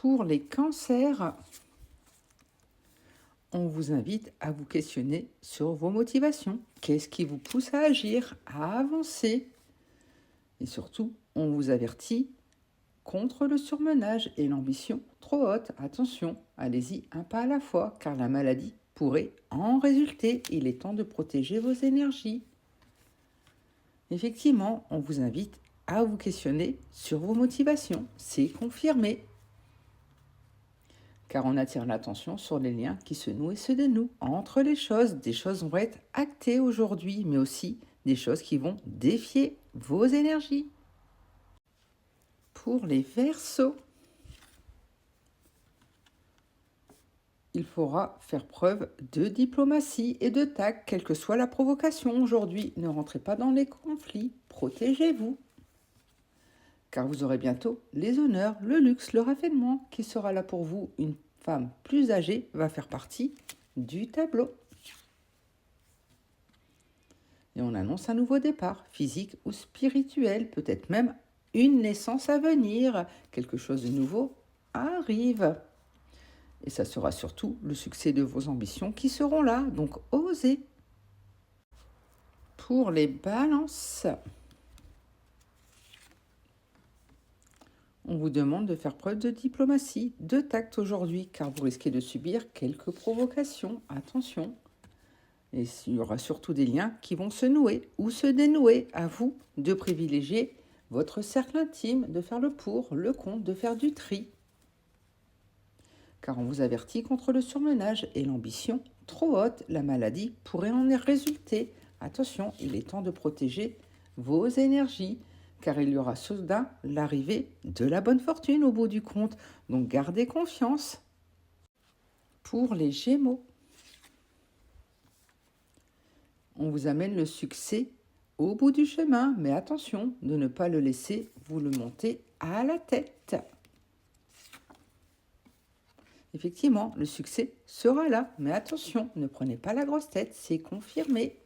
Pour les cancers, on vous invite à vous questionner sur vos motivations. Qu'est-ce qui vous pousse à agir, à avancer? Et surtout, on vous avertit contre le surmenage et l'ambition trop haute. Attention, allez-y un pas à la fois, car la maladie pourrait en résulter. Il est temps de protéger vos énergies. Effectivement, on vous invite à vous questionner sur vos motivations. C'est confirmé. Car on attire l'attention sur les liens qui se nouent et se dénouent entre les choses. Des choses vont être actées aujourd'hui, mais aussi des choses qui vont défier vos énergies. Pour les Verseaux, il faudra faire preuve de diplomatie et de tact, quelle que soit la provocation aujourd'hui. Ne rentrez pas dans les conflits, protégez-vous. Car vous aurez bientôt les honneurs, le luxe, le raffinement qui sera là pour vous. Une femme plus âgée va faire partie du tableau. Et on annonce un nouveau départ, physique ou spirituel, peut-être même une naissance à venir. Quelque chose de nouveau arrive. Et ça sera surtout le succès de vos ambitions qui seront là, donc osez. Pour les balances, on vous demande de faire preuve de diplomatie, de tact aujourd'hui, car vous risquez de subir quelques provocations. Attention. Et il y aura surtout des liens qui vont se nouer ou se dénouer. À vous de privilégier votre cercle intime, de faire le pour, le contre, de faire du tri. Car on vous avertit contre le surmenage et l'ambition trop haute. La maladie pourrait en résulter. Attention, il est temps de protéger vos énergies, car il y aura soudain l'arrivée de la bonne fortune au bout du compte. Donc gardez confiance. Pour les Gémeaux, on vous amène le succès au bout du chemin, mais attention de ne pas le laisser vous le monter à la tête. Effectivement, le succès sera là, mais attention, ne prenez pas la grosse tête, c'est confirmé.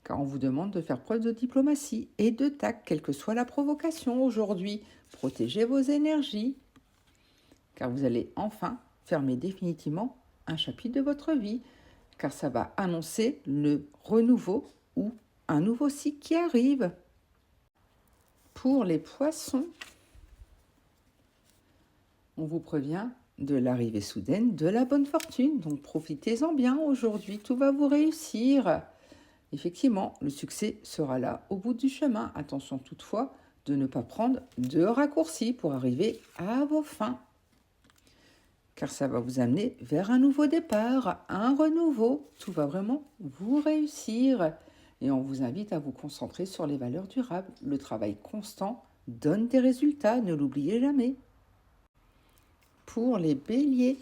Car on vous demande de faire preuve de diplomatie et de tact, quelle que soit la provocation aujourd'hui. Protégez vos énergies, car vous allez enfin fermer définitivement un chapitre de votre vie, car ça va annoncer le renouveau ou un nouveau cycle qui arrive. Pour les Poissons, on vous prévient de l'arrivée soudaine de la bonne fortune. Donc profitez-en bien aujourd'hui, tout va vous réussir. Effectivement, le succès sera là au bout du chemin. Attention toutefois de ne pas prendre de raccourcis pour arriver à vos fins. Car ça va vous amener vers un nouveau départ, un renouveau. Tout va vraiment vous réussir. Et on vous invite à vous concentrer sur les valeurs durables. Le travail constant donne des résultats, ne l'oubliez jamais. Pour les Béliers,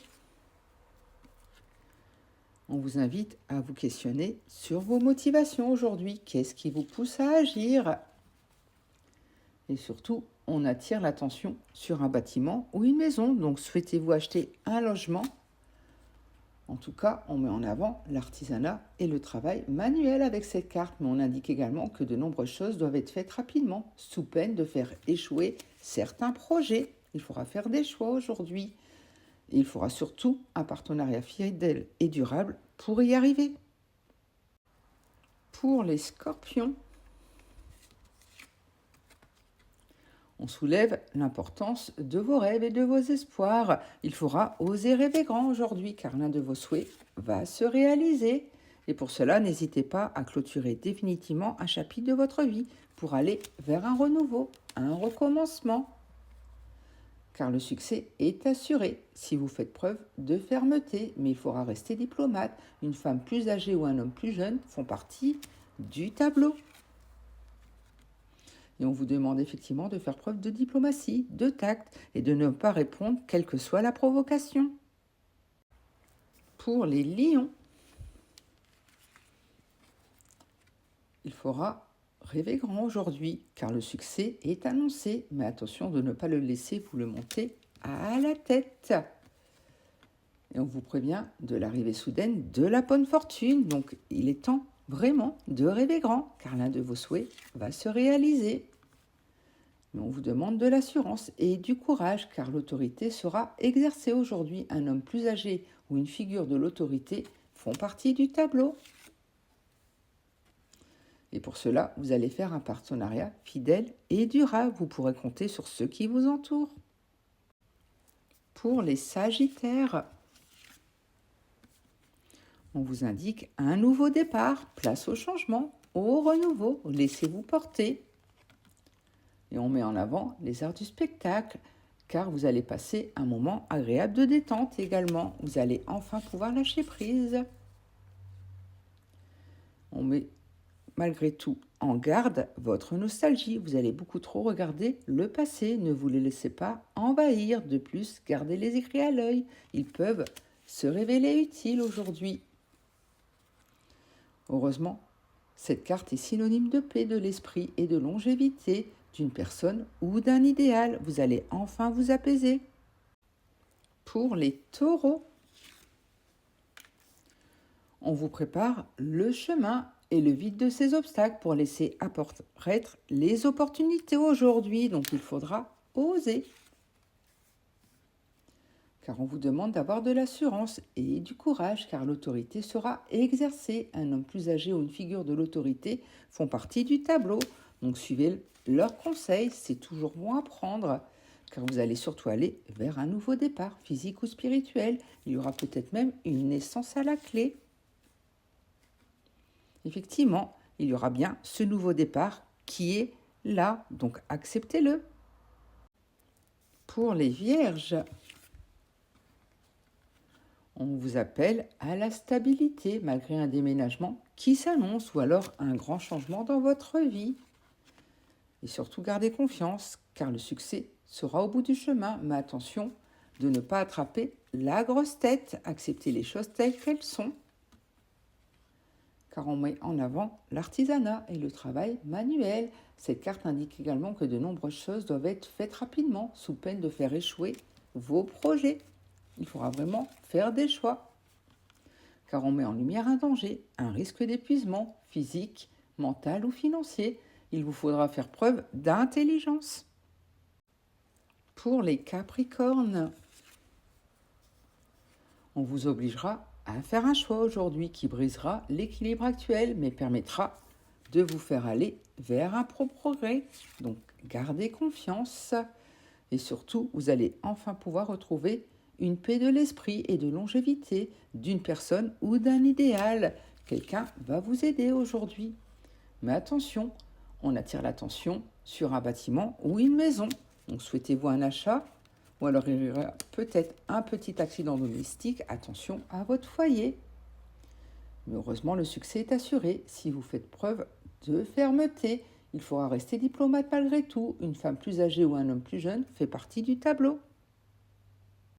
on vous invite à vous questionner sur vos motivations aujourd'hui. Qu'est-ce qui vous pousse à agir? Et surtout, on attire l'attention sur un bâtiment ou une maison. Donc, souhaitez-vous acheter un logement? En tout cas, on met en avant l'artisanat et le travail manuel avec cette carte. Mais on indique également que de nombreuses choses doivent être faites rapidement, sous peine de faire échouer certains projets. Il faudra faire des choix aujourd'hui. Et il faudra surtout un partenariat fidèle et durable pour y arriver. Pour les Scorpions, on soulève l'importance de vos rêves et de vos espoirs. Il faudra oser rêver grand aujourd'hui, car l'un de vos souhaits va se réaliser. Et pour cela, n'hésitez pas à clôturer définitivement un chapitre de votre vie pour aller vers un renouveau, un recommencement. Car le succès est assuré si vous faites preuve de fermeté. Mais il faudra rester diplomate. Une femme plus âgée ou un homme plus jeune font partie du tableau. Et on vous demande effectivement de faire preuve de diplomatie, de tact et de ne pas répondre quelle que soit la provocation. Pour les Lions, il faudra rêver grand aujourd'hui, car le succès est annoncé. Mais attention de ne pas le laisser vous le monter à la tête. Et on vous prévient de l'arrivée soudaine de la bonne fortune. Donc il est temps vraiment de rêver grand, car l'un de vos souhaits va se réaliser. Mais on vous demande de l'assurance et du courage car l'autorité sera exercée aujourd'hui. Un homme plus âgé ou une figure de l'autorité font partie du tableau. Et pour cela, vous allez faire un partenariat fidèle et durable. Vous pourrez compter sur ceux qui vous entourent. Pour les Sagittaires, on vous indique un nouveau départ, place au changement, au renouveau, laissez-vous porter. Et on met en avant les arts du spectacle, car vous allez passer un moment agréable de détente également. Vous allez enfin pouvoir lâcher prise. On met malgré tout en garde votre nostalgie. Vous allez beaucoup trop regarder le passé. Ne vous les laissez pas envahir. De plus, gardez les écrits à l'œil. Ils peuvent se révéler utiles aujourd'hui. Heureusement, cette carte est synonyme de paix de l'esprit et de longévité d'une personne ou d'un idéal. Vous allez enfin vous apaiser. Pour les taureaux, on vous prépare le chemin et le vide de ces obstacles pour laisser apparaître les opportunités aujourd'hui. Donc il faudra oser. Car on vous demande d'avoir de l'assurance et du courage, car l'autorité sera exercée. Un homme plus âgé ou une figure de l'autorité font partie du tableau. Donc suivez leurs conseils, c'est toujours bon à prendre, car vous allez surtout aller vers un nouveau départ, physique ou spirituel. Il y aura peut-être même une naissance à la clé. Effectivement, il y aura bien ce nouveau départ qui est là, donc acceptez-le. Pour les vierges, on vous appelle à la stabilité malgré un déménagement qui s'annonce ou alors un grand changement dans votre vie. Et surtout gardez confiance car le succès sera au bout du chemin. Mais attention de ne pas attraper la grosse tête, acceptez les choses telles qu'elles sont. Car on met en avant l'artisanat et le travail manuel. Cette carte indique également que de nombreuses choses doivent être faites rapidement, sous peine de faire échouer vos projets. Il faudra vraiment faire des choix. Car on met en lumière un danger, un risque d'épuisement physique, mental ou financier. Il vous faudra faire preuve d'intelligence. Pour les Capricornes, on vous obligera à faire un choix aujourd'hui qui brisera l'équilibre actuel, mais permettra de vous faire aller vers un progrès. Donc, gardez confiance et surtout, vous allez enfin pouvoir retrouver une paix de l'esprit et de longévité d'une personne ou d'un idéal. Quelqu'un va vous aider aujourd'hui. Mais attention, on attire l'attention sur un bâtiment ou une maison. Donc, souhaitez-vous un achat ? Ou alors il y aura peut-être un petit accident domestique. Attention à votre foyer. Mais heureusement, le succès est assuré si vous faites preuve de fermeté. Il faudra rester diplomate malgré tout. Une femme plus âgée ou un homme plus jeune fait partie du tableau.